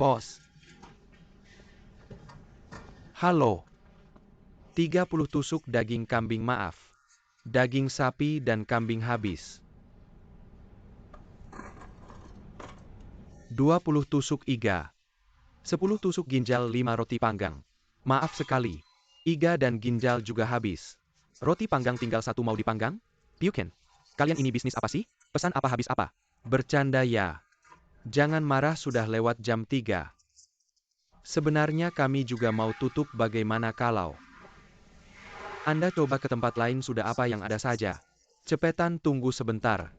bos. Halo. 30 tusuk daging kambing maaf. Daging sapi dan kambing habis. 20 tusuk iga. 10 tusuk ginjal 5 roti panggang. Maaf sekali. Iga dan ginjal juga habis. Roti panggang tinggal 1 mau dipanggang? Piuken. Kalian ini bisnis apa sih? Pesan apa habis apa? Bercanda ya. Jangan marah sudah lewat jam 3. Sebenarnya kami juga mau tutup bagaimana kalau Anda coba ke tempat lain sudah apa yang ada saja. Cepetan tunggu sebentar.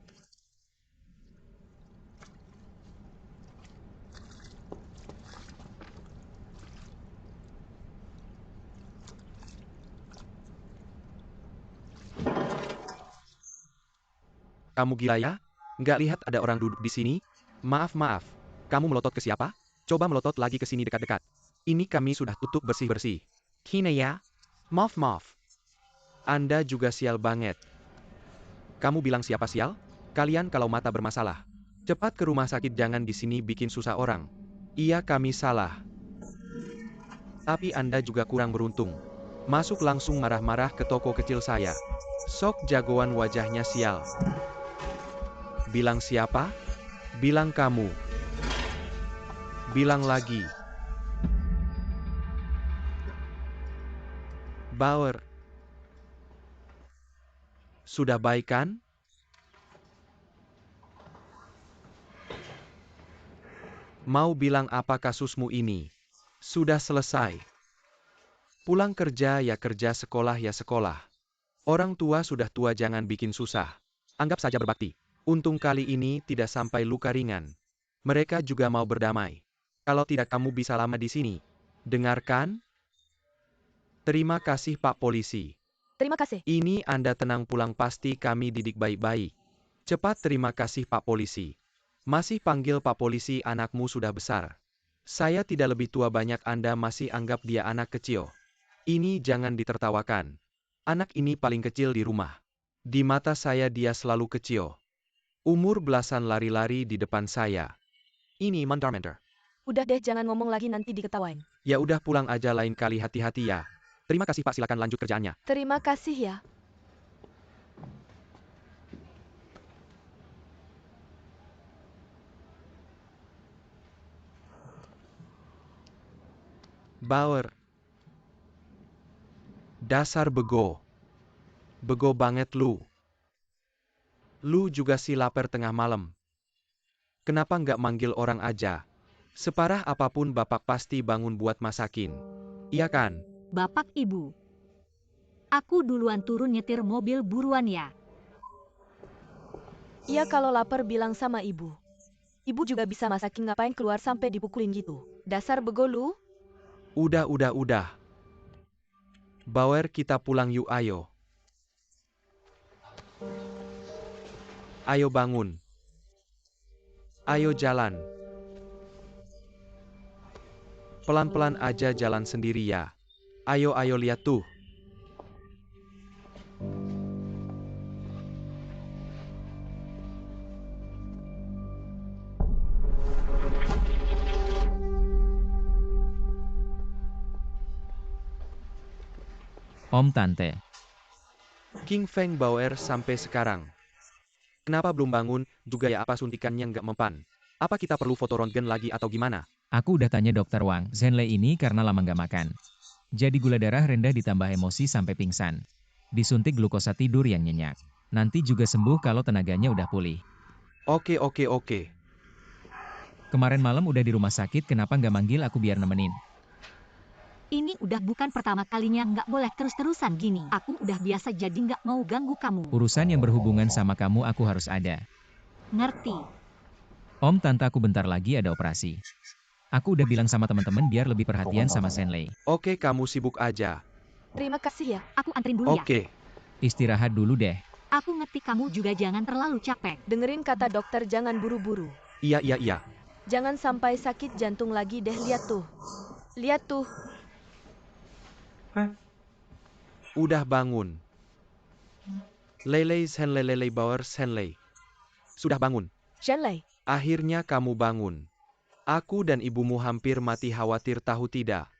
Kamu gila ya? Nggak lihat ada orang duduk di sini? Maaf. Kamu melotot ke siapa? Coba melotot lagi ke sini dekat-dekat. Ini kami sudah tutup bersih-bersih. Kina ya? Maaf. Anda juga sial banget. Kamu bilang siapa sial? Kalian kalau mata bermasalah. Cepat ke rumah sakit, jangan di sini bikin susah orang. Iya, kami salah. Tapi Anda juga kurang beruntung. Masuk langsung marah-marah ke toko kecil saya. Sok jagoan wajahnya sial. Bilang siapa? Bilang kamu. Bilang lagi. Bauer. Sudah baik kan? Mau bilang apa kasusmu ini? Sudah selesai. Pulang kerja ya kerja, sekolah ya sekolah. Orang tua sudah tua, jangan bikin susah. Anggap saja berbakti. Untung kali ini tidak sampai luka ringan. Mereka juga mau berdamai. Kalau tidak kamu bisa lama di sini. Dengarkan? Terima kasih Pak Polisi. Terima kasih. Ini Anda tenang pulang, pasti kami didik baik-baik. Cepat, terima kasih Pak Polisi. Masih panggil Pak Polisi, anakmu sudah besar. Saya tidak lebih tua, banyak Anda masih anggap dia anak kecil. Ini jangan ditertawakan. Anak ini paling kecil di rumah. Di mata saya dia selalu kecil. Umur belasan, lari-lari di depan saya. Ini mentor. Udah deh, jangan ngomong lagi nanti diketawain. Ya udah pulang aja, lain kali hati-hati ya. Terima kasih Pak, silakan lanjut kerjaannya. Terima kasih ya. Bauer. Dasar bego. Bego banget lu. Lu juga si lapar tengah malam. Kenapa nggak manggil orang aja? Separah apapun bapak pasti bangun buat masakin. Iya kan? Bapak Ibu. Aku duluan turun nyetir mobil, buruan ya. Iya, kalau lapar bilang sama ibu. Ibu juga bisa masakin, ngapain keluar sampai dipukulin gitu. Dasar bego lu. Udah. Bauer, kita pulang yuk, ayo. Ayo bangun. Ayo jalan. Pelan-pelan aja, jalan sendiri ya. Ayo lihat tuh. Om Tante. King Feng Bauer sampai sekarang. Kenapa belum bangun? Juga ya, apa suntikannya nggak mempan? Apa kita perlu foto röntgen lagi atau gimana? Aku udah tanya dokter Wang, Zhenlei ini karena lama nggak makan. Jadi gula darah rendah ditambah emosi sampai pingsan. Disuntik glukosa tidur yang nyenyak. Nanti juga sembuh kalau tenaganya udah pulih. Oke. Kemarin malam udah di rumah sakit, kenapa nggak manggil aku biar nemenin? Ini udah bukan pertama kalinya, nggak boleh terus-terusan gini. Aku udah biasa jadi nggak mau ganggu kamu. Urusan yang berhubungan sama kamu aku harus ada. Ngerti? Om, tante aku bentar lagi ada operasi. Aku udah bilang sama teman-teman biar lebih perhatian sama Zhenlei. Oke, kamu sibuk aja. Terima kasih ya. Aku anterin dulu ya. Oke. Istirahat dulu deh. Aku ngerti, kamu juga jangan terlalu capek. Dengerin kata dokter, jangan buru-buru. Iya. Jangan sampai sakit jantung lagi deh, lihat tuh. Udah bangun. Zhenlei Bauer, Zhenlei. Sudah bangun. Zhenlei. Akhirnya kamu bangun. Aku dan ibumu hampir mati khawatir tahu tidak.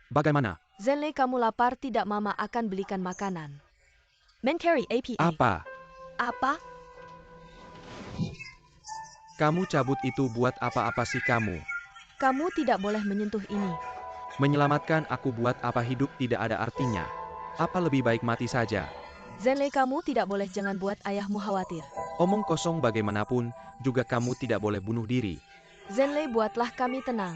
Bagaimana? Zenlei, kamu lapar tidak? Mama akan belikan makanan. Men carry APA. Apa? Apa? Kamu cabut itu buat apa-apa sih kamu? Kamu tidak boleh menyentuh ini. Menyelamatkan aku buat apa? Hidup tidak ada artinya. Apa lebih baik mati saja? Zenlei, kamu tidak boleh, jangan buat ayahmu khawatir. Omong kosong bagaimanapun, juga kamu tidak boleh bunuh diri. Zenlei, buatlah kami tenang.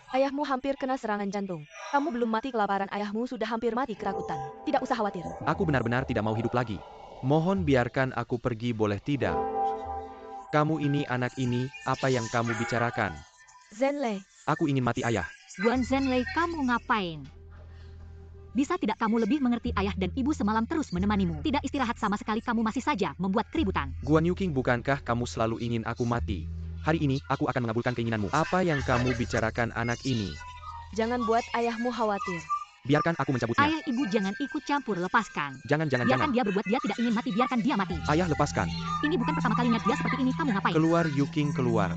Ayahmu hampir kena serangan jantung. Kamu belum mati kelaparan, ayahmu sudah hampir mati ketakutan. Tidak usah khawatir. Aku benar-benar tidak mau hidup lagi. Mohon biarkan aku pergi, boleh tidak? Kamu ini, anak ini, apa yang kamu bicarakan? Zenlei, Aku ingin mati, ayah. Guan Zenlei, kamu ngapain? Bisa tidak kamu lebih mengerti? Ayah dan ibu semalam terus menemanimu. Tidak istirahat sama sekali, kamu masih saja membuat keributan. Guan Yuking, bukankah kamu selalu ingin aku mati? Hari ini, aku akan mengabulkan keinginanmu. Apa yang kamu bicarakan, anak ini? jangan buat ayahmu khawatir. Biarkan aku mencabutnya. Ayah ibu jangan ikut campur, lepaskan. Jangan. Biarkan dia berbuat, dia tidak ingin mati, biarkan dia mati. Ayah, lepaskan. Ini bukan pertama kalinya dia seperti ini, kamu ngapain? Keluar, Yuking, keluar.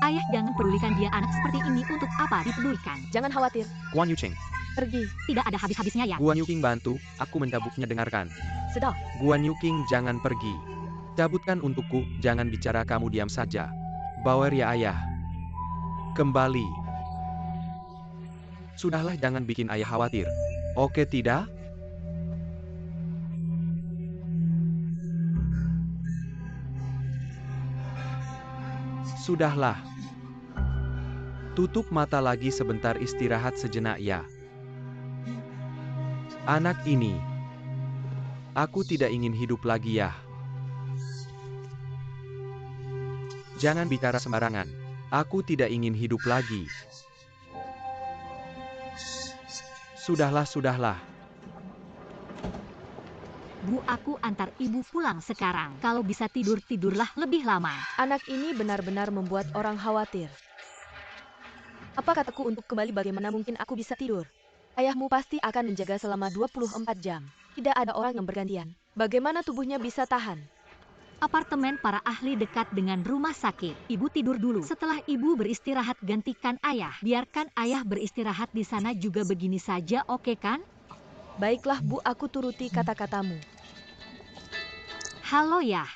Ayah jangan pedulikan dia, anak seperti ini untuk apa dipedulikan? Jangan khawatir. Guan Yucheng. Pergi. Tidak ada habis-habisnya ya. Guan Yuking, bantu, aku mencabutnya, dengarkan. Sudah. Guan Yuking, jangan pergi. Cabutkan untukku, jangan bicara, kamu diam saja. Bauer ya ayah. Kembali. Sudahlah, jangan bikin ayah khawatir. Oke tidak? Sudahlah. Tutup mata lagi sebentar, istirahat sejenak ya. Anak ini. Aku tidak ingin hidup lagi ya. Jangan bicara sembarangan. Aku tidak ingin hidup lagi. Sudahlah. Bu, aku antar ibu pulang sekarang. Kalau bisa tidur, tidurlah lebih lama. Anak ini benar-benar membuat orang khawatir. Apa kataku untuk kembali? Bagaimana mungkin aku bisa tidur? Ayahmu pasti akan menjaga selama 24 jam. Tidak ada orang yang bergantian. Bagaimana tubuhnya bisa tahan? Apartemen para ahli dekat dengan rumah sakit. Ibu tidur dulu. Setelah ibu beristirahat, gantikan ayah. Biarkan ayah beristirahat di sana juga, begini saja, oke kan? Baiklah Bu, aku turuti kata-katamu. Halo ya.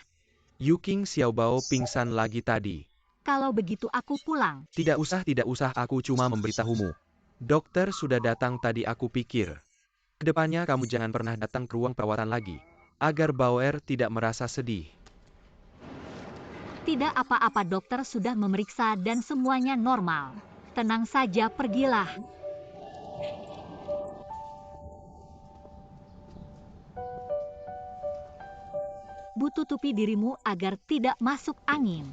Yuking Xiaobao pingsan lagi tadi. Kalau begitu aku pulang. Tidak usah, aku cuma memberitahumu. Dokter sudah datang tadi, aku pikir. Kedepannya kamu jangan pernah datang ke ruang perawatan lagi. Agar Bauer tidak merasa sedih. Tidak apa-apa, dokter sudah memeriksa dan semuanya normal. Tenang saja, pergilah. Bu, tutupi dirimu agar tidak masuk angin.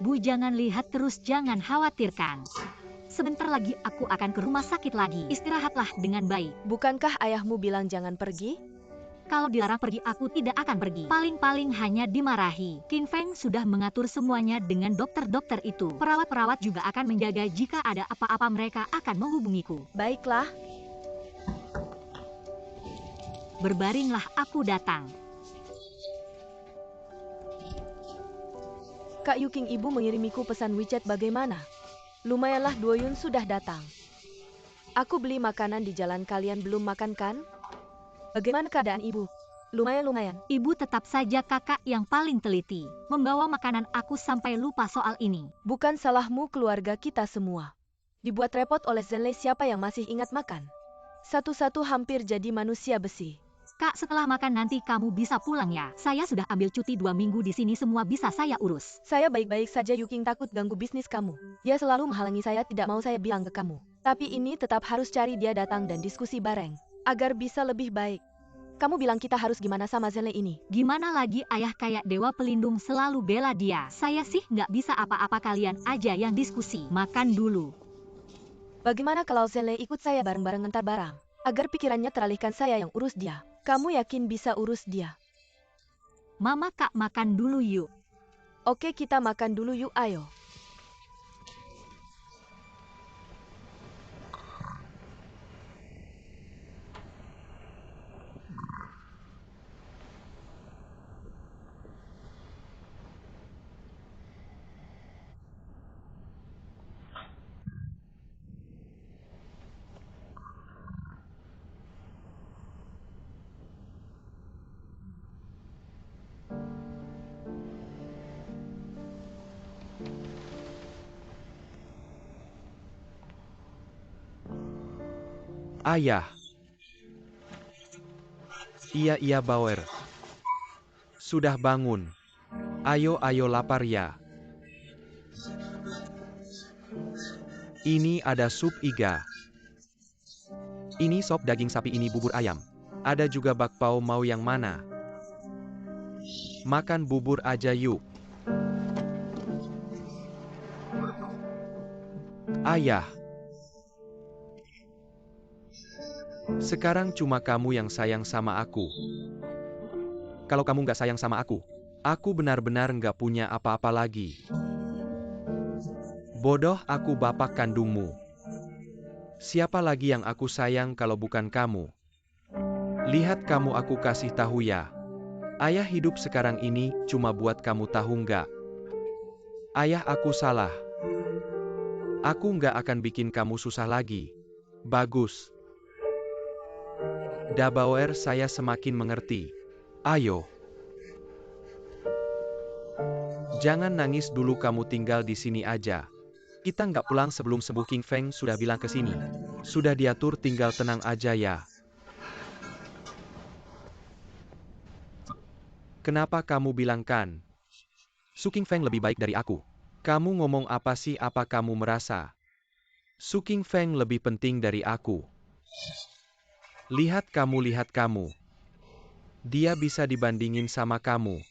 Bu, jangan lihat terus, jangan khawatirkan. Sebentar lagi aku akan ke rumah sakit lagi. Istirahatlah dengan baik. Bukankah ayahmu bilang jangan pergi? Kalau dilarang pergi, aku tidak akan pergi. Paling-paling hanya dimarahi. Qin Feng sudah mengatur semuanya dengan dokter-dokter itu. Perawat-perawat juga akan menjaga, jika ada apa-apa mereka akan menghubungiku. Baiklah. Berbaringlah, aku datang. Kak Yuking, ibu mengirimiku pesan WeChat, bagaimana? Lumayanlah, Duoyun sudah datang. Aku beli makanan di jalan, kalian belum makan kan? Bagaimana keadaan ibu? Lumayan. Ibu tetap saja kakak yang paling teliti. Membawa makanan, aku sampai lupa soal ini. Bukan salahmu, keluarga kita semua. Dibuat repot oleh Zenlei, siapa yang masih ingat makan? Satu-satu hampir jadi manusia besi. Kak, setelah makan nanti kamu bisa pulang ya. Saya sudah ambil cuti 2 minggu di sini, semua bisa saya urus. Saya baik-baik saja, Yuking takut ganggu bisnis kamu. Dia selalu menghalangi saya, tidak mau saya bilang ke kamu. Tapi ini tetap harus cari dia datang dan diskusi bareng. Agar bisa lebih baik. Kamu bilang kita harus gimana sama Zenlei ini? Gimana lagi, ayah kayak dewa pelindung selalu bela dia. Saya sih nggak bisa apa-apa, kalian aja yang diskusi. Makan dulu. Bagaimana kalau Zenlei ikut saya bareng-bareng ngantar barang? Agar pikirannya teralihkan, saya yang urus dia. Kamu yakin bisa urus dia? Mama, Kak, makan dulu yuk. Oke, kita makan dulu yuk, ayo. Ayah. Iya Bauer. Sudah bangun. Ayo lapar ya. Ini ada sup iga. Ini sop daging sapi, ini bubur ayam. Ada juga bakpao, mau yang mana? Makan bubur aja yuk. Ayah. Sekarang cuma kamu yang sayang sama aku. Kalau kamu nggak sayang sama aku benar-benar nggak punya apa-apa lagi. Bodoh, aku bapak kandungmu. Siapa lagi yang aku sayang kalau bukan kamu? Lihat kamu, aku kasih tahu ya. Ayah hidup sekarang ini cuma buat kamu, tahu nggak? Ayah, aku salah. Aku nggak akan bikin kamu susah lagi. Bagus. Da Bauer, saya semakin mengerti. Ayo. Jangan nangis dulu, kamu tinggal di sini aja. Kita nggak pulang sebelum sembuh. King Feng sudah bilang ke sini. Sudah diatur, tinggal tenang aja ya. Kenapa kamu bilang kan? Su King Feng lebih baik dari aku. Kamu ngomong apa sih? Apa kamu merasa Su King Feng lebih penting dari aku? Lihat kamu. Dia bisa dibandingin sama kamu.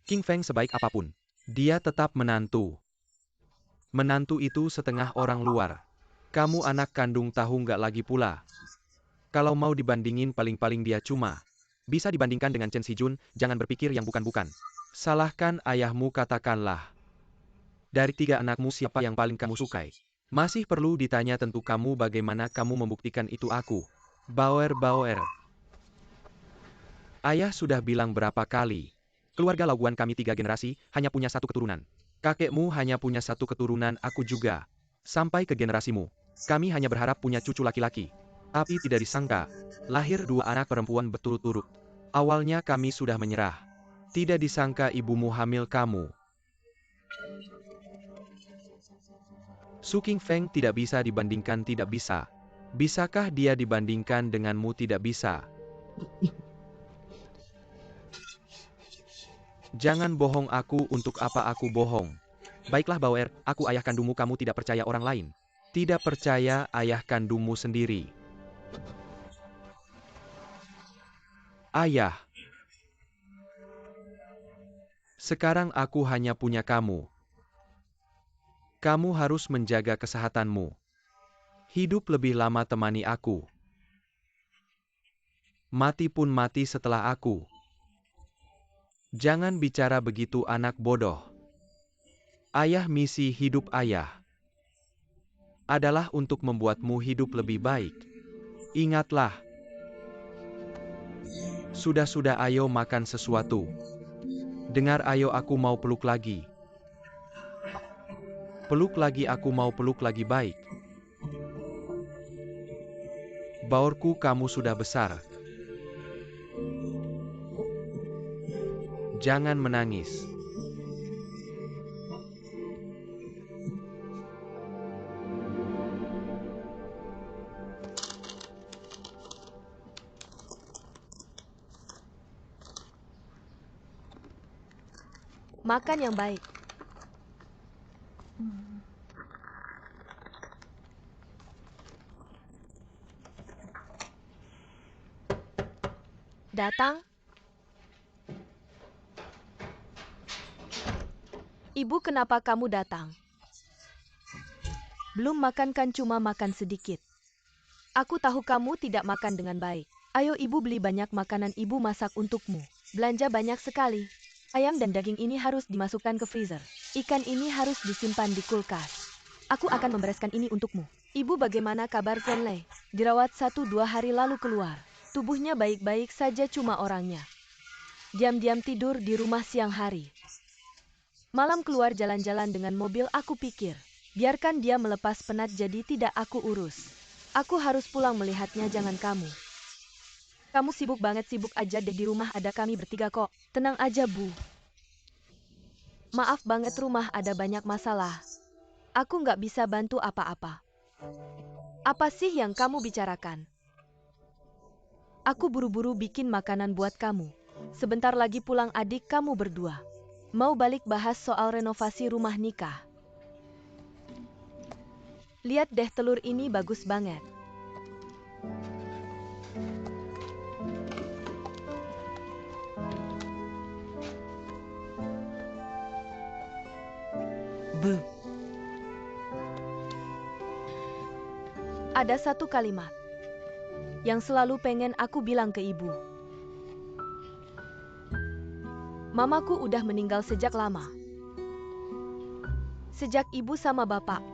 King Feng sebaik apapun, dia tetap menantu. Menantu itu setengah orang luar. Kamu anak kandung, tahu nggak? Lagi pula, kalau mau dibandingin, paling-paling dia cuma bisa dibandingkan dengan Chen Sijun. Jangan berpikir yang bukan-bukan. Salahkan ayahmu, katakanlah. Dari 3 anakmu, siapa yang paling kamu sukai? Masih perlu ditanya? Tentu kamu. Bagaimana kamu membuktikan itu? Aku. Bauer. Ayah sudah bilang berapa kali? Keluarga Lauguan kami 3 generasi, hanya punya 1 keturunan. Kakekmu hanya punya 1 keturunan, aku juga. Sampai ke generasimu, kami hanya berharap punya cucu laki-laki. Tapi tidak disangka, lahir 2 anak perempuan berturut-turut. Awalnya kami sudah menyerah. Tidak disangka ibumu hamil kamu. Su King Feng tidak bisa dibandingkan, tidak bisa. Bisakah dia dibandingkan denganmu? Tidak bisa. Jangan bohong aku. Untuk apa aku bohong? Baiklah Bauer, aku ayah kandungmu. Kamu tidak percaya orang lain. Tidak percaya ayah kandungmu sendiri. Ayah. Sekarang aku hanya punya kamu. Kamu harus menjaga kesehatanmu. Hidup lebih lama, temani aku. Mati pun mati setelah aku. Jangan bicara begitu, anak bodoh. Ayah, misi hidup ayah adalah untuk membuatmu hidup lebih baik. Ingatlah. Sudah, ayo makan sesuatu. Dengar, ayo, aku mau peluk lagi. Peluk lagi, aku mau peluk lagi. Baik. Baurku, kamu sudah besar. Jangan menangis. Makan yang baik. Datang. Ibu, kenapa kamu datang? Belum makan kan? Cuma makan sedikit. Aku tahu kamu tidak makan dengan baik. Ayo ibu beli banyak makanan, ibu masak untukmu. Belanja banyak sekali. Ayam dan daging ini harus dimasukkan ke freezer. Ikan ini harus disimpan di kulkas. Aku akan membereskan ini untukmu. Ibu, bagaimana kabar Zenlei? Dirawat 1-2 hari lalu keluar. Tubuhnya baik-baik saja, cuma orangnya diam-diam tidur di rumah siang hari. Malam keluar jalan-jalan dengan mobil. Aku pikir, biarkan dia melepas penat, jadi tidak aku urus. Aku harus pulang melihatnya. Jangan kamu. Kamu sibuk banget. Sibuk aja deh, di rumah ada kami bertiga kok. Tenang aja, Bu. Maaf banget, rumah ada banyak masalah. Aku nggak bisa bantu apa-apa. Apa sih yang kamu bicarakan? Aku buru-buru bikin makanan buat kamu. Sebentar lagi pulang adik kamu berdua. Mau balik bahas soal renovasi rumah nikah. Lihat deh telur ini bagus banget. Ada satu kalimat yang selalu pengen aku bilang ke ibu. Mamaku udah meninggal sejak lama. Sejak ibu sama bapak.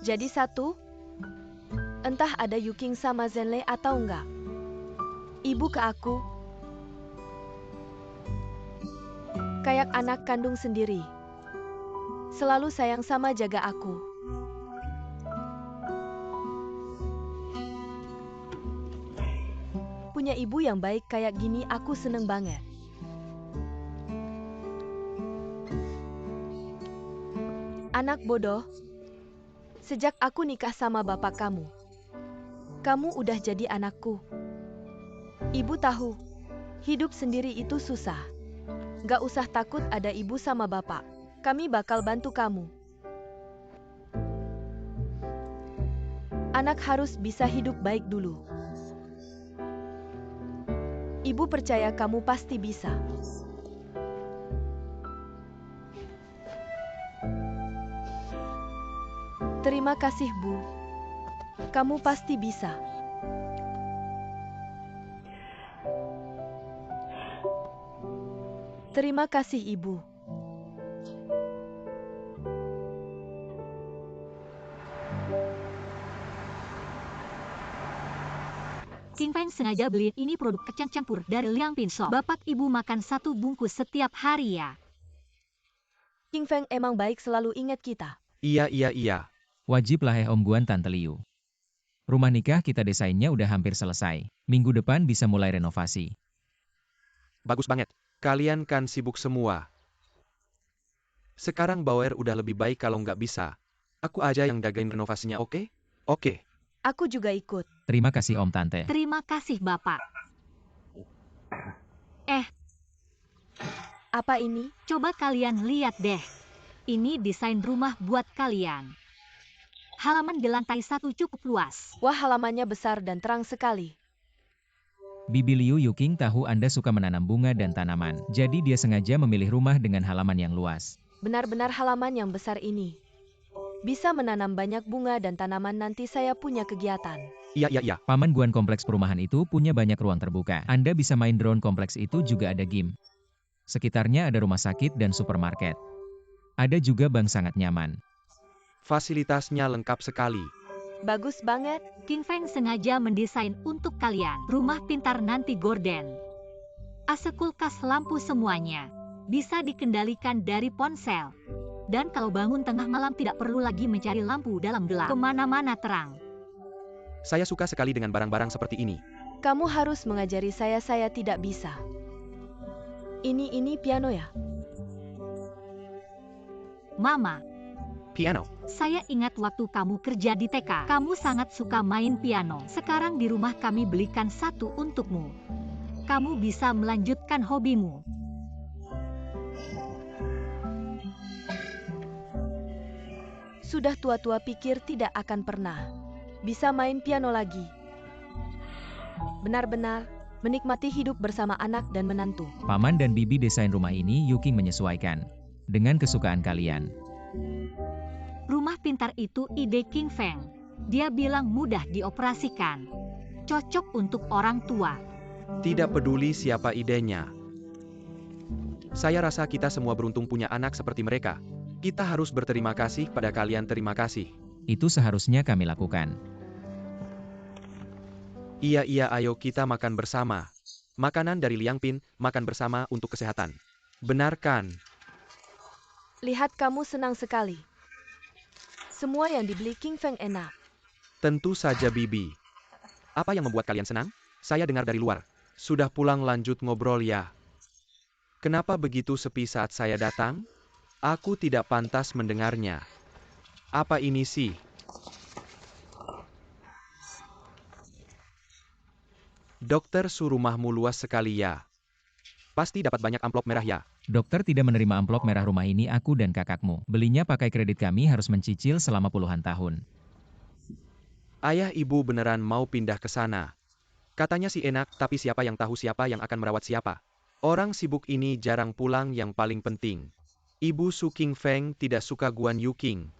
Jadi satu, entah ada Yuking sama Zenlei atau enggak. Ibu ke aku kayak anak kandung sendiri. Selalu sayang sama jaga aku. Punya ibu yang baik kayak gini aku seneng banget. Anak bodoh, sejak aku nikah sama bapak kamu udah jadi anakku. Ibu tahu, hidup sendiri itu susah. Gak usah takut ada ibu sama bapak. Kami bakal bantu kamu. Anak harus bisa hidup baik dulu. Ibu percaya kamu pasti bisa. Terima kasih, Bu. Kamu pasti bisa. Terima kasih, Ibu. King Feng sengaja beli ini produk kacang campur dari Liang Pin Shop. Bapak ibu makan 1 bungkus setiap hari ya. King Feng emang baik selalu ingat kita. Iya. Wajib lah Om Guan Tante Liu. Rumah nikah kita desainnya udah hampir selesai. Minggu depan bisa mulai renovasi. Bagus banget. Kalian kan sibuk semua. Sekarang Bauer udah lebih baik kalau nggak bisa. Aku aja yang jagain renovasinya, oke? Oke. Aku juga ikut. Terima kasih Om Tante. Terima kasih Bapak. Apa ini? Coba kalian lihat deh. Ini desain rumah buat kalian. Halaman di lantai 1 cukup luas. Wah, halamannya besar dan terang sekali. Bibi Liu Yuking tahu Anda suka menanam bunga dan tanaman. Jadi dia sengaja memilih rumah dengan halaman yang luas. Benar-benar halaman yang besar ini. Bisa menanam banyak bunga dan tanaman nanti saya punya kegiatan. Iya. Paman Guan kompleks perumahan itu punya banyak ruang terbuka. Anda bisa main drone kompleks itu juga ada game. Sekitarnya ada rumah sakit dan supermarket. Ada juga bank sangat nyaman. Fasilitasnya lengkap sekali. Bagus banget. King Feng sengaja mendesain untuk kalian. Rumah pintar nanti gorden. AC kulkas lampu semuanya. Bisa dikendalikan dari ponsel. Dan kalau bangun tengah malam tidak perlu lagi mencari lampu dalam gelap. Kemana-mana terang. Saya suka sekali dengan barang-barang seperti ini. Kamu harus mengajari saya tidak bisa. Ini piano ya? Mama, Piano. saya ingat waktu kamu kerja di TK. Kamu sangat suka main piano. Sekarang di rumah kami belikan 1 untukmu. Kamu bisa melanjutkan hobimu. Sudah tua-tua pikir tidak akan pernah bisa main piano lagi. Benar-benar menikmati hidup bersama anak dan menantu. Paman dan Bibi desain rumah ini Yuking menyesuaikan dengan kesukaan kalian. Rumah pintar itu ide King Feng. Dia bilang mudah dioperasikan. Cocok untuk orang tua. Tidak peduli siapa idenya. Saya rasa kita semua beruntung punya anak seperti mereka. Kita harus berterima kasih pada kalian, terima kasih. Itu seharusnya kami lakukan. Iya, ayo kita makan bersama. Makanan dari Liang Pin, makan bersama untuk kesehatan. Benar kan? Lihat kamu senang sekali. Semua yang dibeli King Feng enak. Tentu saja Bibi. Apa yang membuat kalian senang? Saya dengar dari luar. Sudah pulang lanjut ngobrol ya. Kenapa begitu sepi saat saya datang? Aku tidak pantas mendengarnya. Apa ini sih? Dokter rumahmu luas sekali ya. Pasti dapat banyak amplop merah ya. Dokter tidak menerima amplop merah rumah ini aku dan kakakmu. Belinya pakai kredit kami harus mencicil selama puluhan tahun. Ayah ibu beneran mau pindah ke sana. Katanya sih enak, tapi siapa yang tahu siapa yang akan merawat siapa. Orang sibuk ini jarang pulang yang paling penting. Ibu Su King Feng tidak suka Guan Yu King.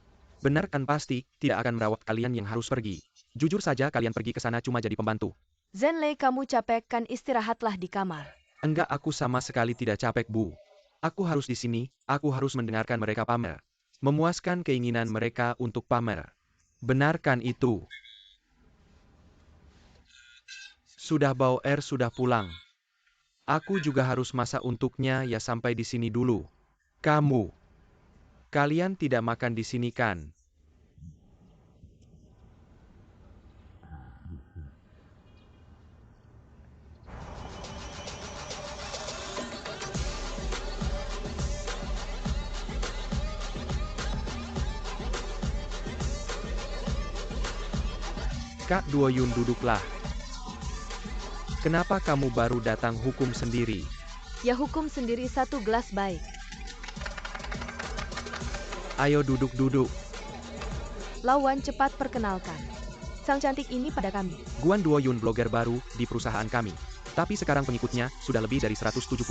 Benar kan pasti, tidak akan merawat kalian yang harus pergi. Jujur saja kalian pergi ke sana cuma jadi pembantu. Zenlei, kamu capek kan, istirahatlah di kamar. Enggak, aku sama sekali tidak capek, Bu. Aku harus di sini, aku harus mendengarkan mereka pamer. Memuaskan keinginan mereka untuk pamer. Benarkan itu. Sudah Bao Er sudah pulang. Aku juga harus masak untuknya ya, sampai di sini dulu. Kalian tidak makan di sini kan? Kak Duoyun, duduklah. Kenapa kamu baru datang? Hukum sendiri. Ya hukum sendiri, satu gelas baik. Ayo duduk-duduk. Lawan, cepat perkenalkan. Sang cantik ini pada kami. Guan Duoyun, blogger baru di perusahaan kami. Tapi sekarang pengikutnya sudah lebih dari 170.000.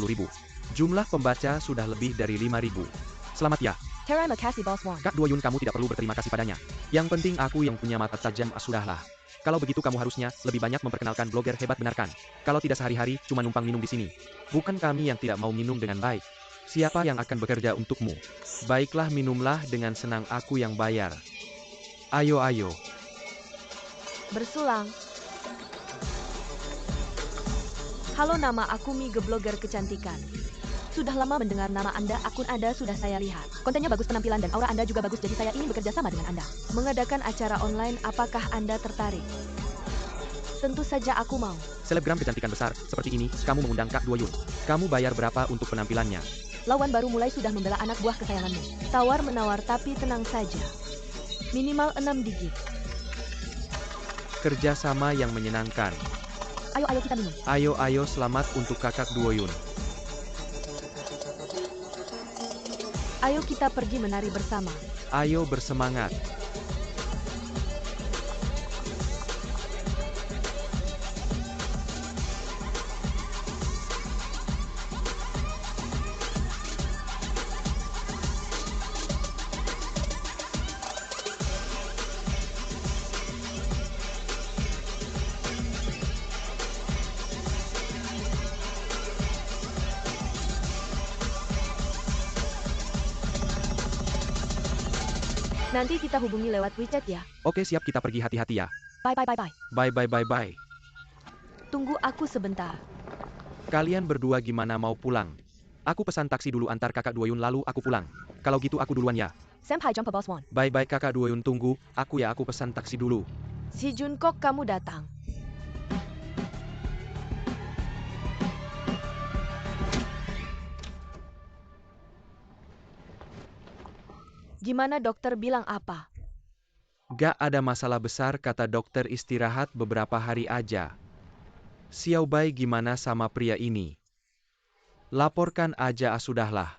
Jumlah pembaca sudah lebih dari 5.000. Selamat ya. Terima kasih, Bos Wang. Kak Duoyun, kamu tidak perlu berterima kasih padanya. Yang penting aku yang punya mata tajam, sudahlah. Kalau begitu kamu harusnya lebih banyak memperkenalkan blogger hebat, benar kan? Kalau tidak sehari-hari cuma numpang minum di sini. Bukan kami yang tidak mau minum dengan baik. Siapa yang akan bekerja untukmu? Baiklah, minumlah dengan senang, aku yang bayar. Ayo. Bersulang. Halo, nama aku Mige, blogger kecantikan. Sudah lama mendengar nama Anda, akun Anda sudah saya lihat. Kontennya bagus, penampilan dan aura Anda juga bagus, jadi saya ingin bekerja sama dengan Anda. Mengadakan acara online, apakah Anda tertarik? Tentu saja aku mau. Selebgram kecantikan besar seperti ini, kamu mengundang Kak Duoyun. Kamu bayar berapa untuk penampilannya? Lawan baru mulai sudah membela anak buah kesayanganmu. Tawar-menawar, tapi tenang saja. Minimal 6 digit. Kerjasama yang menyenangkan. Ayo kita minum. Ayo, selamat untuk Kakak Duoyun. Ayo kita pergi menari bersama. Ayo bersemangat. Nanti kita hubungi lewat WeChat ya. Oke, siap, kita pergi, hati-hati ya. Bye. Bye. Tunggu aku sebentar. Kalian berdua gimana, mau pulang? Aku pesan taksi dulu antar Kakak Duoyun lalu aku pulang. Kalau gitu aku duluan ya. Senpai jumpa Bos Won. Bye Kakak Duoyun, tunggu, aku pesan taksi dulu. Si Junkok, kamu datang. Gimana, dokter bilang apa? Gak ada masalah besar, kata dokter, istirahat beberapa hari aja. Xiao Bai gimana sama pria ini? Laporkan aja, sudahlah.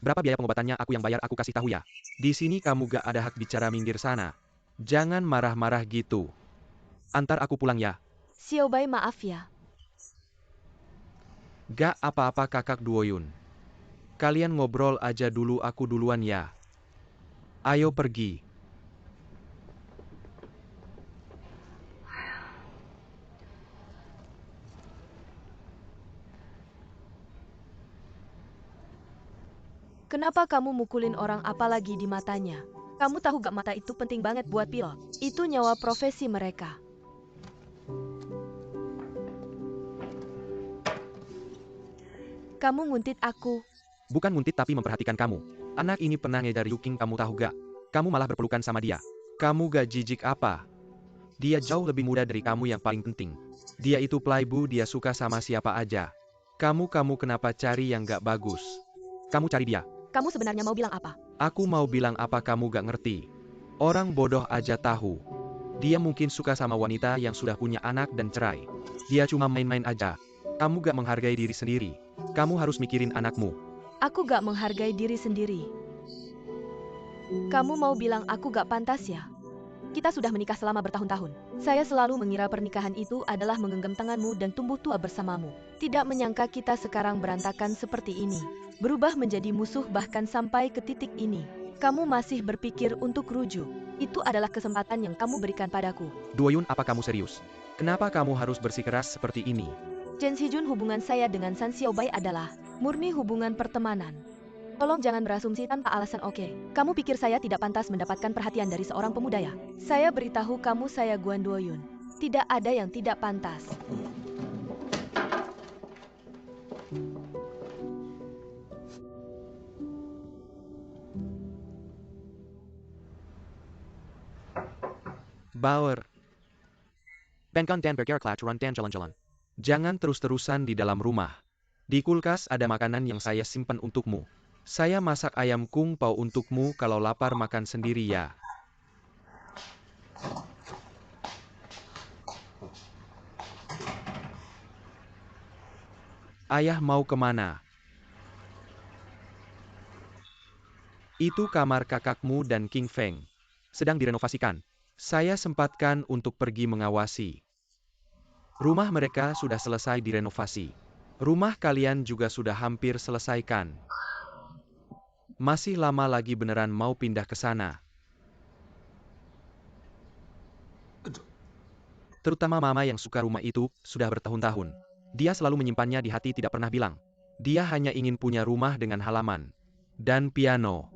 Berapa biaya pengobatannya, aku yang bayar, aku kasih tahu ya. Di sini kamu gak ada hak bicara, minggir sana. Jangan marah-marah gitu. Antar aku pulang ya. Xiao Bai, maaf ya. Gak apa-apa Kakak Duoyun. Kalian ngobrol aja dulu, aku duluan ya. Ayo pergi. Kenapa kamu mukulin orang, apalagi di matanya? Kamu tahu gak, mata itu penting banget buat pilot. Itu nyawa profesi mereka. Kamu nguntit aku. Bukan nguntit, tapi memperhatikan kamu. Anak ini pernah ngejar Yuking, kamu tahu gak? Kamu malah berpelukan sama dia. Kamu gak jijik apa? Dia jauh lebih muda dari kamu, yang paling penting. Dia itu playboy, dia suka sama siapa aja. Kamu kenapa cari yang gak bagus? Kamu cari dia. Kamu sebenarnya mau bilang apa? Aku mau bilang apa, kamu gak ngerti. Orang bodoh aja tahu. Dia mungkin suka sama wanita yang sudah punya anak dan cerai. Dia cuma main-main aja. Kamu gak menghargai diri sendiri. Kamu harus mikirin anakmu. Aku gak menghargai diri sendiri. Kamu mau bilang aku gak pantas ya? Kita sudah menikah selama bertahun-tahun. Saya selalu mengira pernikahan itu adalah menggenggam tanganmu dan tumbuh tua bersamamu. Tidak menyangka kita sekarang berantakan seperti ini. Berubah menjadi musuh bahkan sampai ke titik ini. Kamu masih berpikir untuk rujuk. Itu adalah kesempatan yang kamu berikan padaku. Doyun, apa kamu serius? Kenapa kamu harus bersikeras seperti ini? Chen Sijun, hubungan saya dengan San Xiaobai adalah murni hubungan pertemanan. Tolong jangan berasumsi tanpa alasan, oke? Kamu pikir saya tidak pantas mendapatkan perhatian dari seorang pemuda ya? Saya beritahu kamu, saya Guan Doyun. Tidak ada yang tidak pantas. Bauer. Bengkan dan bergeraklah dan jalan-jalan. Jangan terus-terusan di dalam rumah. Di kulkas ada makanan yang saya simpan untukmu. Saya masak ayam kung pao untukmu, kalau lapar makan sendiri ya. Ayah mau kemana? Itu kamar kakakmu dan King Feng. Sedang direnovasikan. Saya sempatkan untuk pergi mengawasi. Rumah mereka sudah selesai direnovasi. Rumah kalian juga sudah hampir selesaikan. Masih lama lagi beneran mau pindah ke sana. Terutama mama yang suka rumah itu, sudah bertahun-tahun. Dia selalu menyimpannya di hati, tidak pernah bilang. Dia hanya ingin punya rumah dengan halaman. Dan piano.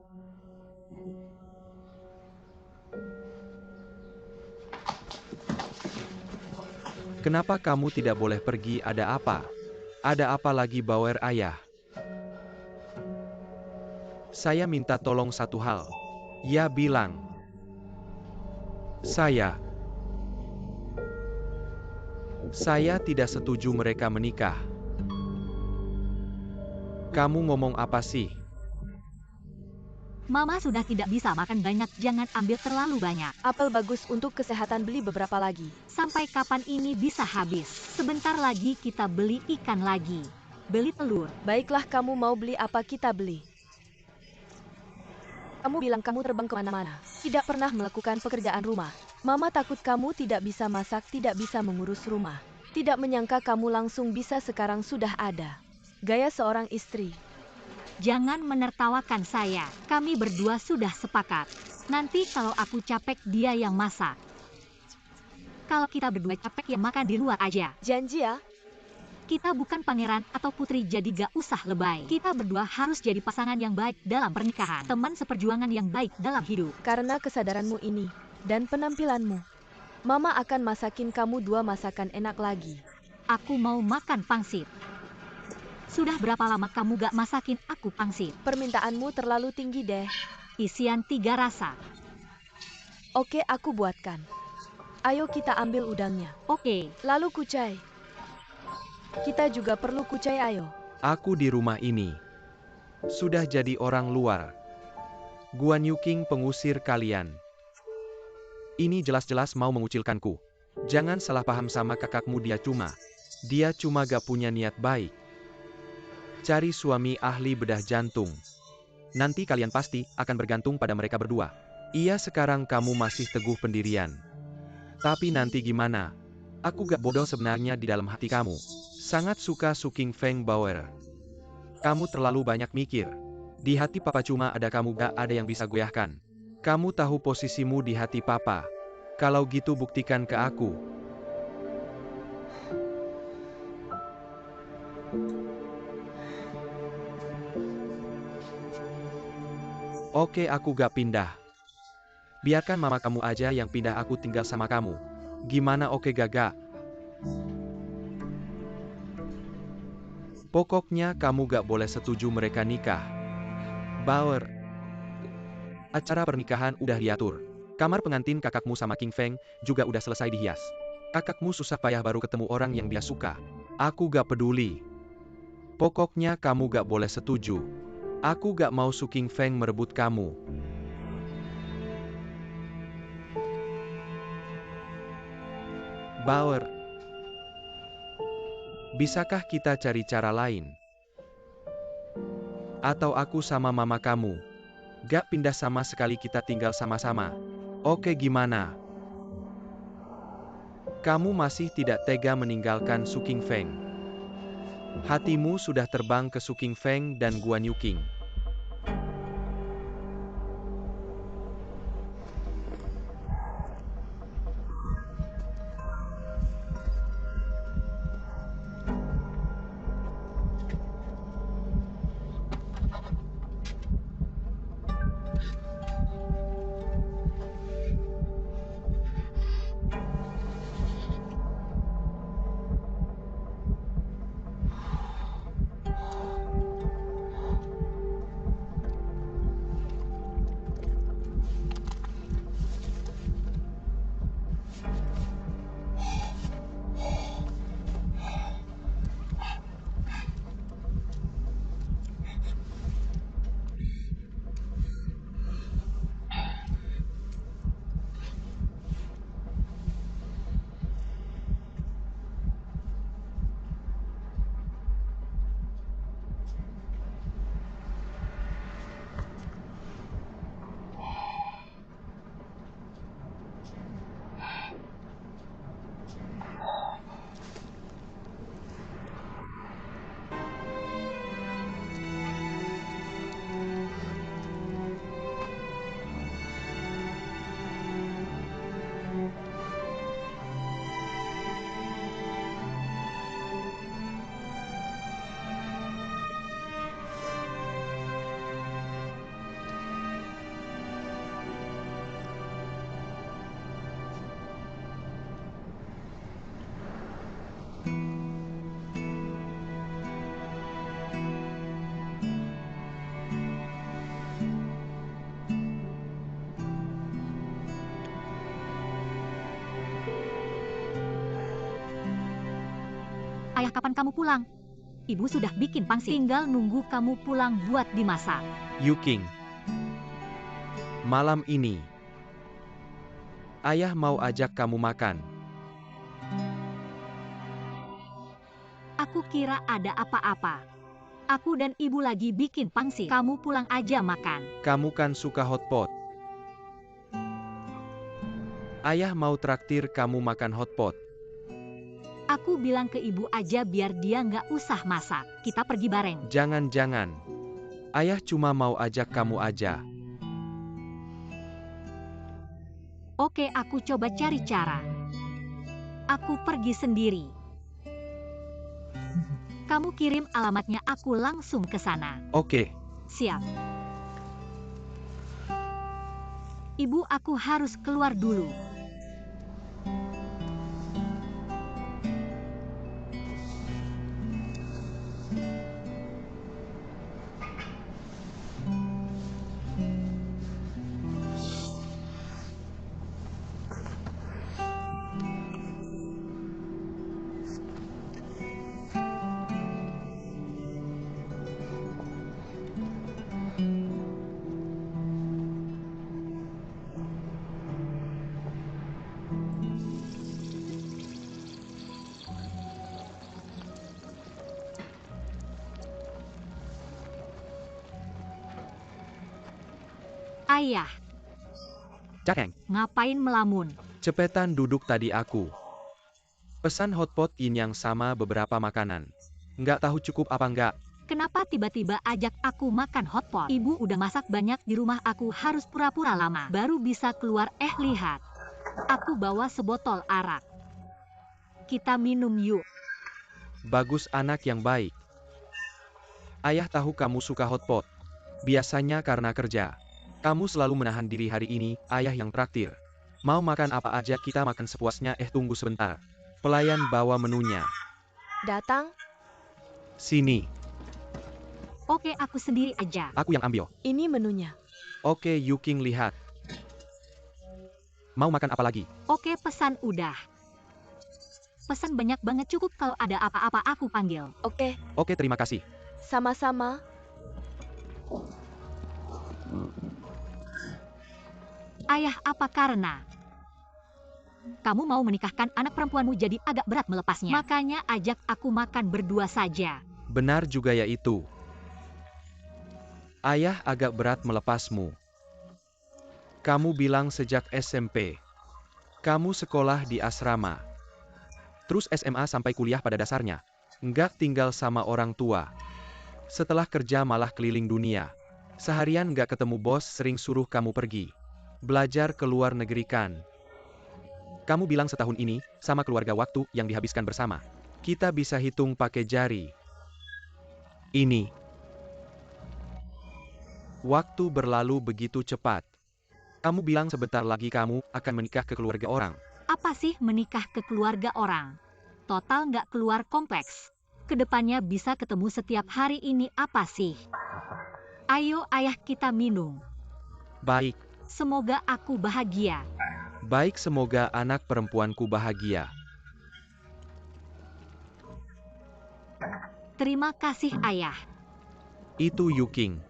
Kenapa kamu tidak boleh pergi? Ada apa? Ada apa lagi, Bauer ayah? Saya minta tolong satu hal. Ya, bilang. Saya tidak setuju mereka menikah. Kamu ngomong apa sih? Mama sudah tidak bisa makan banyak, jangan ambil terlalu banyak. Apel bagus untuk kesehatan, beli beberapa lagi. Sampai kapan ini bisa habis? Sebentar lagi kita beli ikan lagi. Beli telur. Baiklah, kamu mau beli apa kita beli. Kamu bilang kamu terbang kemana-mana. Tidak pernah melakukan pekerjaan rumah. Mama takut kamu tidak bisa masak, tidak bisa mengurus rumah. Tidak menyangka kamu langsung bisa, sekarang sudah ada. Gaya seorang istri. Jangan menertawakan saya. Kami berdua sudah sepakat. Nanti kalau aku capek, dia yang masak. Kalau kita berdua capek, ya makan di luar aja. Janji ya? Kita bukan pangeran atau putri, jadi gak usah lebay. Kita berdua harus jadi pasangan yang baik dalam pernikahan. Teman seperjuangan yang baik dalam hidup. Karena kesadaranmu ini dan penampilanmu, Mama akan masakin kamu 2 masakan enak lagi. Aku mau makan pangsit. Sudah berapa lama kamu gak masakin aku pangsit? Permintaanmu terlalu tinggi deh. Isian 3 rasa. Oke, aku buatkan. Ayo kita ambil udangnya. Oke. Lalu kucai. Kita juga perlu kucai, ayo. Aku di rumah ini sudah jadi orang luar. Guan Yu King pengusir kalian. Ini jelas-jelas mau mengucilkanku. Jangan salah paham sama kakakmu, dia cuma gak punya niat baik. Cari suami ahli bedah jantung. Nanti kalian pasti akan bergantung pada mereka berdua. Iya, sekarang kamu masih teguh pendirian. Tapi nanti gimana? Aku gak bodoh sebenarnya di dalam hati kamu. Sangat suka King Feng Bauer. Kamu terlalu banyak mikir. Di hati papa cuma ada kamu, gak ada yang bisa goyahkan. Kamu tahu posisimu di hati papa. Kalau gitu buktikan ke aku. Oke, aku gak pindah. Biarkan mama kamu aja yang pindah, aku tinggal sama kamu. Gimana, oke Gaga? Pokoknya kamu gak boleh setuju mereka nikah. Bauer. Acara pernikahan udah diatur. Kamar pengantin kakakmu sama King Feng juga udah selesai dihias. Kakakmu susah payah baru ketemu orang yang dia suka. Aku gak peduli. Pokoknya kamu gak boleh setuju. Aku gak mau King Feng merebut kamu. Bauer, bisakah kita cari cara lain? Atau aku sama mama kamu gak pindah sama sekali, kita tinggal sama-sama. Oke, gimana? Kamu masih tidak tega meninggalkan Su Qingfeng. Hatimu sudah terbang ke Su Qingfeng dan Guan Yuqing. Ayah, kapan kamu pulang? Ibu sudah bikin pangsit, tinggal nunggu kamu pulang buat dimasak. Yuqing, malam ini ayah mau ajak kamu makan. Aku kira ada apa-apa. Aku dan ibu lagi bikin pangsit. Kamu pulang aja makan. Kamu kan suka hotpot. Ayah mau traktir kamu makan hotpot. Aku bilang ke ibu aja biar dia nggak usah masak. Kita pergi bareng. Jangan-jangan. Ayah cuma mau ajak kamu aja. Oke, aku coba cari cara. Aku pergi sendiri. Kamu kirim alamatnya, aku langsung ke sana. Oke. Siap. Ibu, aku harus keluar dulu. Ayah, Cakeng, ngapain melamun? cepetan duduk, tadi aku pesan hotpot in yang sama beberapa makanan. Nggak tahu cukup apa nggak. Kenapa tiba-tiba ajak aku makan hotpot? Ibu udah masak banyak di rumah, aku harus pura-pura lama. Baru bisa keluar, lihat. Aku bawa sebotol arak. Kita minum yuk. Bagus, anak yang baik. Ayah tahu kamu suka hotpot. Biasanya karena kerja. Kamu selalu menahan diri, hari ini ayah yang traktir. Mau makan apa aja kita makan sepuasnya. Tunggu sebentar. Pelayan bawa menunya. Datang, Sini, Oke, aku sendiri aja. aku yang ambil. ini menunya. Oke, Yuqing, lihat. Mau makan apa lagi? Oke, pesan udah. Pesan banyak banget, cukup kalau ada apa-apa aku panggil. Oke, Oke, terima kasih. sama-sama. Ayah, apa karena? Kamu mau menikahkan anak perempuanmu jadi agak berat melepasnya. Makanya ajak aku makan berdua saja. Benar juga ya itu. Ayah agak berat melepasmu. Kamu bilang sejak SMP. Kamu sekolah di asrama. Terus SMA sampai kuliah pada dasarnya. Nggak tinggal sama orang tua. Setelah kerja malah keliling dunia. Seharian nggak ketemu bos, sering suruh kamu pergi. Belajar ke luar negeri kan. Kamu bilang setahun ini, sama keluarga waktu yang dihabiskan bersama. Kita bisa hitung pakai jari. Ini. Waktu berlalu begitu cepat. Kamu bilang sebentar lagi kamu akan menikah ke keluarga orang. Apa sih menikah ke keluarga orang? Total nggak keluar kompleks. Kedepannya bisa ketemu setiap hari, ini apa sih? Ayo ayah, kita minum. Baik. Semoga aku bahagia. Baik, semoga anak perempuanku bahagia. Terima kasih ayah. Itu Yuking.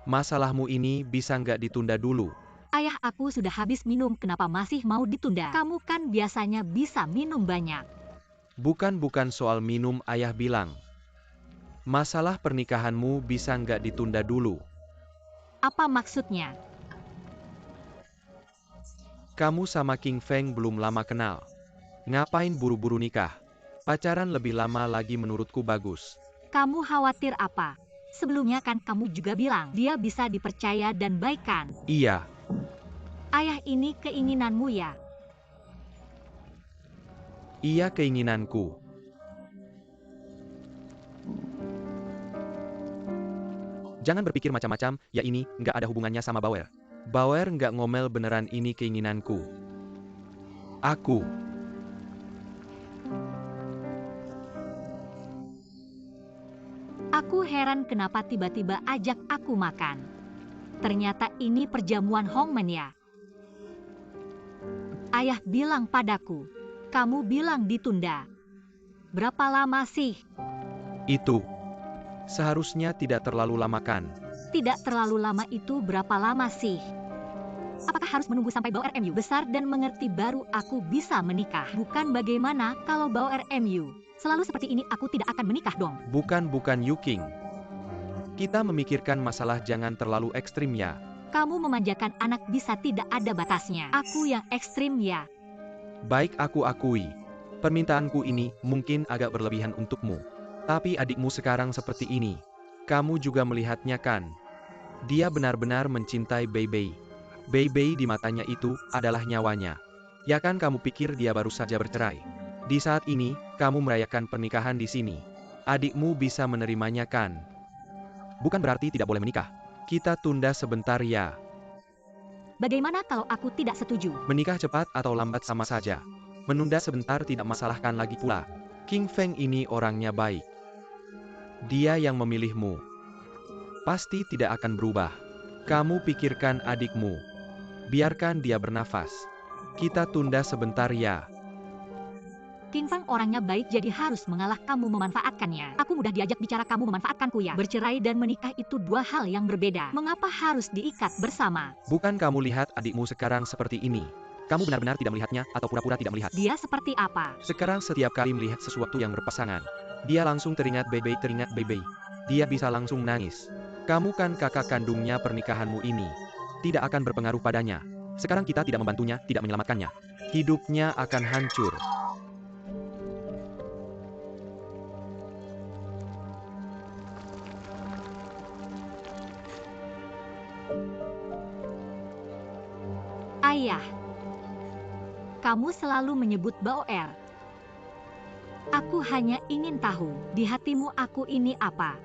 Masalahmu ini bisa nggak ditunda dulu? Ayah, aku sudah habis minum, kenapa masih mau ditunda? Kamu kan biasanya bisa minum banyak. Bukan soal minum, ayah bilang. Masalah pernikahanmu bisa nggak ditunda dulu? Apa maksudnya? Kamu sama King Feng belum lama kenal. Ngapain buru-buru nikah? Pacaran lebih lama lagi menurutku bagus. Kamu khawatir apa? Sebelumnya kan kamu juga bilang dia bisa dipercaya dan baik kan? Iya. Ayah, ini keinginanmu ya? Iya, keinginanku. Jangan berpikir macam-macam, ya ini nggak ada hubungannya sama Bauer. Bauer nggak ngomel, beneran ini keinginanku. Aku. Aku heran kenapa tiba-tiba ajak aku makan. Ternyata ini perjamuan Hongmen ya. Ayah bilang padaku, kamu bilang ditunda. Berapa lama sih? Itu. Seharusnya tidak terlalu lama kan? Tidak terlalu lama, itu berapa lama sih? Apakah harus menunggu sampai Bauer MU besar dan mengerti baru aku bisa menikah? Bukan bagaimana kalau Bauer MU selalu seperti ini, aku tidak akan menikah dong. Bukan Yuking. Kita memikirkan masalah jangan terlalu ekstrim ya. Kamu memanjakan anak bisa tidak ada batasnya. Aku yang ekstrim ya. Baik, aku akui. Permintaanku ini mungkin agak berlebihan untukmu. Tapi adikmu sekarang seperti ini. Kamu juga melihatnya kan? Dia benar-benar mencintai Beibei. Beibei di matanya itu adalah nyawanya. Ya kan, kamu pikir dia baru saja bercerai? Di saat ini, kamu merayakan pernikahan di sini. Adikmu bisa menerimanya kan? Bukan berarti tidak boleh menikah. Kita tunda sebentar ya. Bagaimana kalau aku tidak setuju? Menikah cepat atau lambat sama saja. Menunda sebentar tidak masalahkan lagi pula. King Feng ini orangnya baik. Dia yang memilihmu. Pasti tidak akan berubah. Kamu pikirkan adikmu. Biarkan dia bernafas. Kita tunda sebentar ya. King Feng orangnya baik, jadi harus mengalah kamu memanfaatkannya. Aku mudah diajak bicara, kamu memanfaatkanku ya. Bercerai dan menikah itu dua hal yang berbeda. Mengapa harus diikat bersama? Bukan kamu lihat adikmu sekarang seperti ini. Kamu benar-benar tidak melihatnya atau pura-pura tidak melihat. Dia seperti apa? Sekarang setiap kali melihat sesuatu yang berpasangan, dia langsung teringat Beibei. Dia bisa langsung nangis. Kamu kan kakak kandungnya, pernikahanmu ini tidak akan berpengaruh padanya. Sekarang kita tidak membantunya, tidak menyelamatkannya. Hidupnya akan hancur. Ayah, kamu selalu menyebut Bauer. Aku hanya ingin tahu, di hatimu aku ini apa?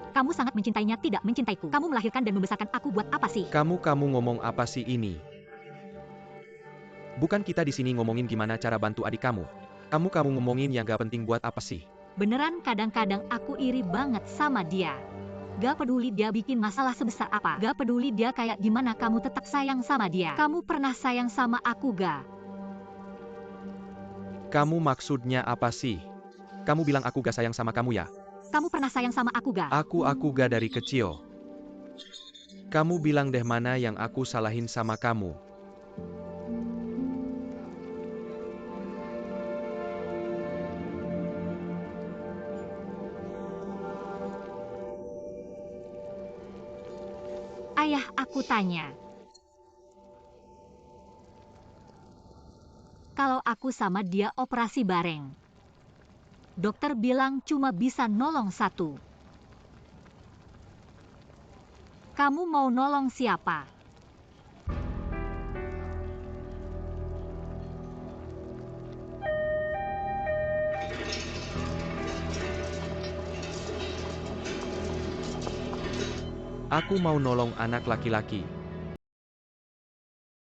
Kamu sangat mencintainya, tidak mencintaiku. Kamu melahirkan dan membesarkan aku buat apa sih? Kamu ngomong apa sih ini? Bukan kita di sini ngomongin gimana cara bantu adik kamu. Kamu ngomongin yang gak penting buat apa sih? Beneran kadang-kadang aku iri banget sama dia. Gak peduli dia bikin masalah sebesar apa. Gak peduli dia kayak gimana, kamu tetap sayang sama dia. Kamu pernah sayang sama aku gak? Kamu maksudnya apa sih? Kamu bilang aku gak sayang sama kamu ya? Kamu pernah sayang sama aku gak? Aku gak dari kecil. Kamu bilang deh mana yang aku salahin sama kamu. Ayah aku tanya. Kalau aku sama dia operasi bareng. Dokter bilang cuma bisa nolong satu. Kamu mau nolong siapa? Aku mau nolong anak laki-laki.